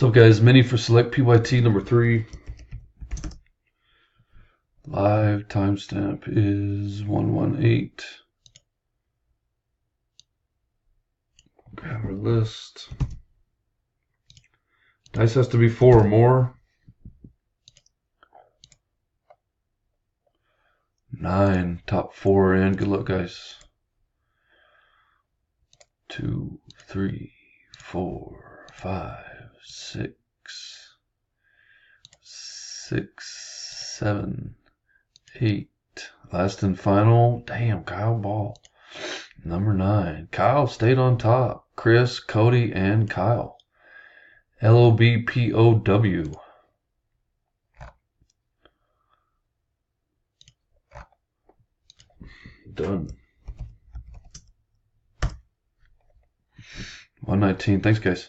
What's up, guys? Mini for Select Pyt number 3. Live timestamp is 118. Grab our list. Dice has to be 4 or more. 9, top 4 in. Good luck, guys. 2, 3, 4, 5, 6, 7, 8. Last and final. Damn, Kyle Ball. Number 9. Kyle stayed on top. Chris, Cody, and Kyle. LOBPOW. Done. 119. Thanks, guys.